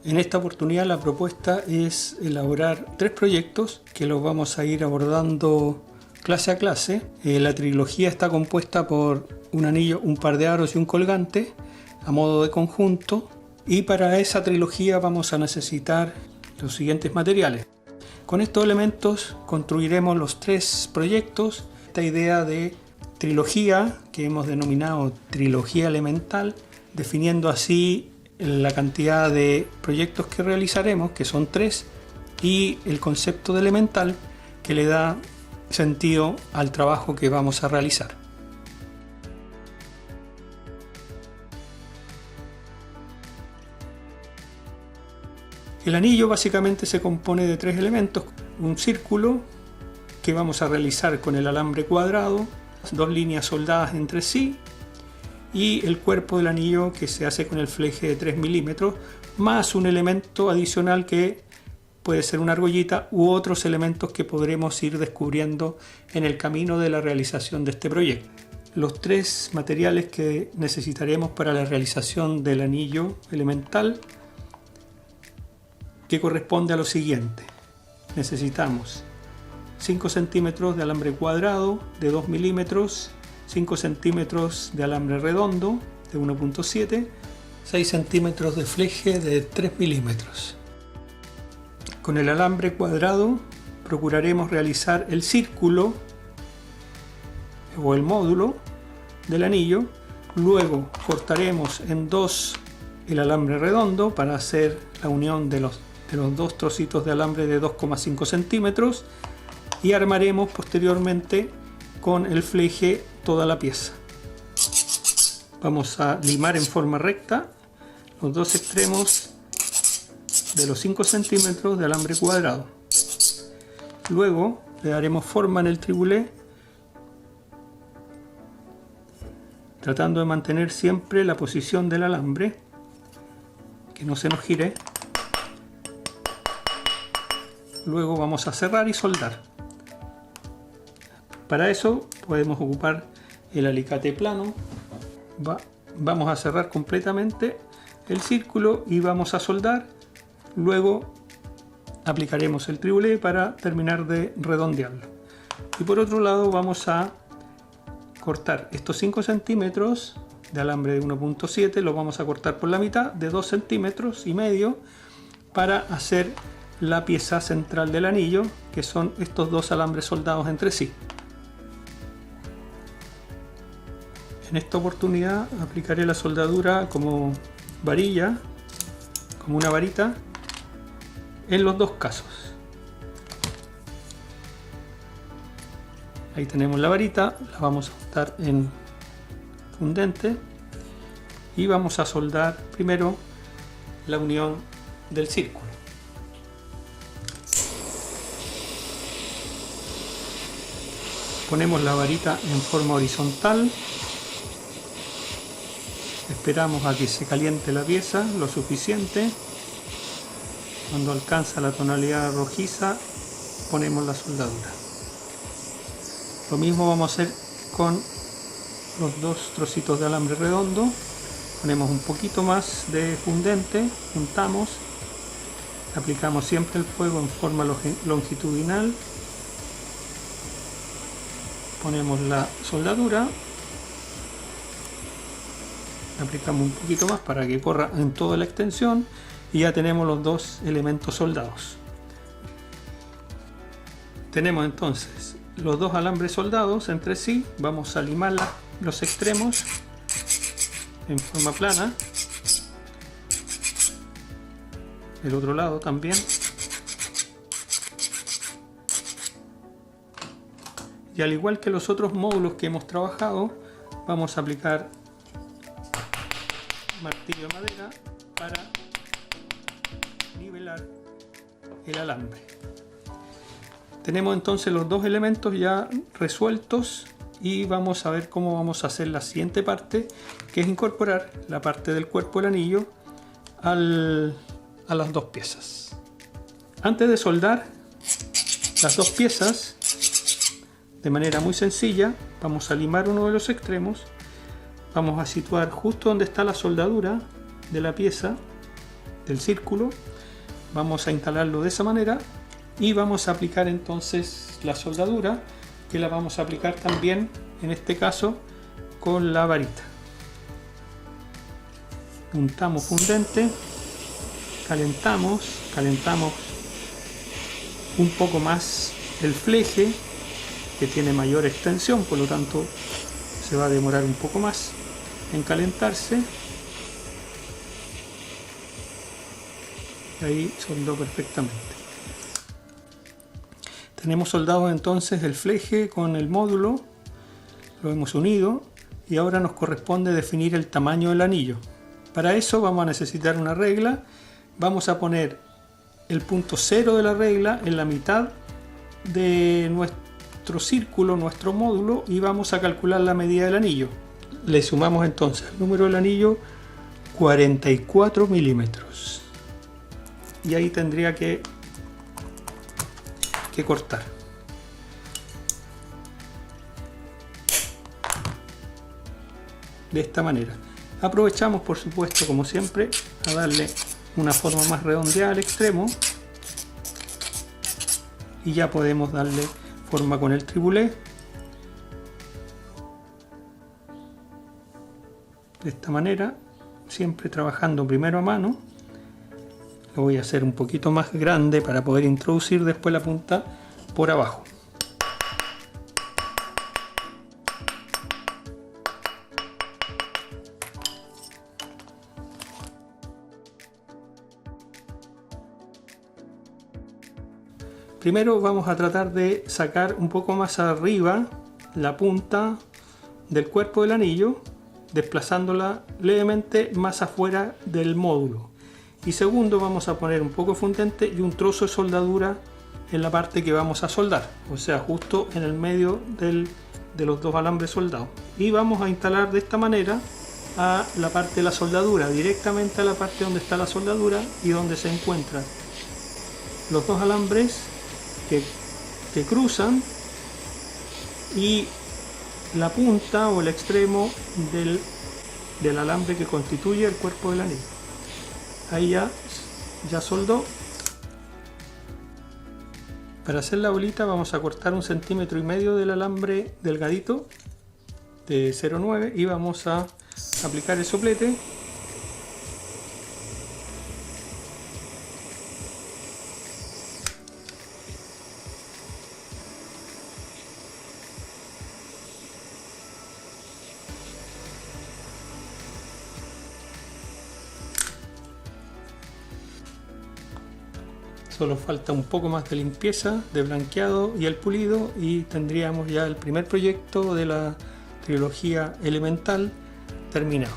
En esta oportunidad la propuesta es elaborar 3 proyectos que los vamos a ir abordando clase a clase. La trilogía está compuesta por un anillo, un par de aros y un colgante a modo de conjunto, y para esa trilogía vamos a necesitar los siguientes materiales. Con estos elementos construiremos los 3 proyectos. Esta idea de trilogía que hemos denominado trilogía elemental, definiendo así la cantidad de proyectos que realizaremos, que son 3, y el concepto de elemental que le da sentido al trabajo que vamos a realizar. El anillo básicamente se compone de 3 elementos: un círculo que vamos a realizar con el alambre cuadrado, 2 líneas soldadas entre sí, y el cuerpo del anillo que se hace con el fleje de 3 milímetros, más un elemento adicional que puede ser una argollita u otros elementos que podremos ir descubriendo en el camino de la realización de este proyecto. Los 3 materiales que necesitaremos para la realización del anillo elemental, que corresponde a lo siguiente: necesitamos 5 centímetros de alambre cuadrado de 2 milímetros, 5 centímetros de alambre redondo de 1.7, 6 centímetros de fleje de 3 milímetros. Con el alambre cuadrado procuraremos realizar el círculo o el módulo del anillo. Luego cortaremos en 2 el alambre redondo para hacer la unión de los 2 trocitos de alambre de 2,5 centímetros, y armaremos posteriormente con el fleje toda la pieza. Vamos a limar en forma recta los 2 extremos de los 5 centímetros de alambre cuadrado. Luego le daremos forma en el tribulé, tratando de mantener siempre la posición del alambre, que no se nos gire. Luego vamos a cerrar y soldar. Para eso podemos ocupar el alicate plano. Vamos a cerrar completamente el círculo y vamos a soldar. Luego aplicaremos el tribulé para terminar de redondearlo. Y por otro lado vamos a cortar estos 5 centímetros de alambre de 1.7, lo vamos a cortar por la mitad de 2,5 centímetros para hacer la pieza central del anillo, que son estos 2 alambres soldados entre sí. En esta oportunidad aplicaré la soldadura como varilla, como una varita, en los 2 casos. Ahí tenemos la varita, la vamos a untar en fundente y vamos a soldar primero la unión del círculo. Ponemos la varita en forma horizontal, esperamos a que se caliente la pieza lo suficiente. Cuando alcanza la tonalidad rojiza ponemos la soldadura. Lo mismo vamos a hacer con los 2 trocitos de alambre redondo. Ponemos un poquito más de fundente, juntamos, aplicamos siempre el fuego en forma longitudinal, ponemos la soldadura, aplicamos un poquito más para que corra en toda la extensión, y ya tenemos los 2 elementos soldados. Tenemos entonces los 2 alambres soldados entre sí. Vamos a limar los extremos en forma plana, el otro lado también, y al igual que los otros módulos que hemos trabajado, vamos a aplicar martillo de madera para nivelar el alambre. Tenemos entonces los 2 elementos ya resueltos, y vamos a ver cómo vamos a hacer la siguiente parte, que es incorporar la parte del cuerpo del anillo a las 2 piezas. Antes de soldar las 2 piezas de manera muy sencilla, vamos a limar uno de los extremos, vamos a situar justo donde está la soldadura de la pieza del círculo. Vamos a instalarlo de esa manera y vamos a aplicar entonces la soldadura, que la vamos a aplicar también en este caso con la varita. Untamos fundente, calentamos un poco más el fleje, que tiene mayor extensión, por lo tanto se va a demorar un poco más en calentarse. Ahí soldó perfectamente. Tenemos soldado entonces el fleje con el módulo, lo hemos unido y ahora nos corresponde definir el tamaño del anillo. Para eso vamos a necesitar una regla. Vamos a poner el punto 0 de la regla en la mitad de nuestro círculo, nuestro módulo, y vamos a calcular la medida del anillo. Le sumamos entonces el número del anillo 44 milímetros y ahí tendría que cortar. De esta manera. Aprovechamos, por supuesto, como siempre, a darle una forma más redondeada al extremo y ya podemos darle forma con el tribulé. De esta manera, siempre trabajando primero a mano. Lo voy a hacer un poquito más grande para poder introducir después la punta por abajo. Primero vamos a tratar de sacar un poco más arriba la punta del cuerpo del anillo, desplazándola levemente más afuera del módulo. Y segundo, vamos a poner un poco de fundente y un trozo de soldadura en la parte que vamos a soldar, o sea, justo en el medio de los dos alambres soldados. Y vamos a instalar de esta manera a la parte de la soldadura, directamente a la parte donde está la soldadura y donde se encuentran los dos alambres que cruzan y la punta o el extremo del alambre que constituye el cuerpo del anillo. Ahí ya soldó. Para hacer la bolita vamos a cortar 1,5 centímetros del alambre delgadito de 0,9 y vamos a aplicar el soplete. Solo falta un poco más de limpieza, de blanqueado y el pulido y tendríamos ya el primer proyecto de la trilogía Elemental terminado.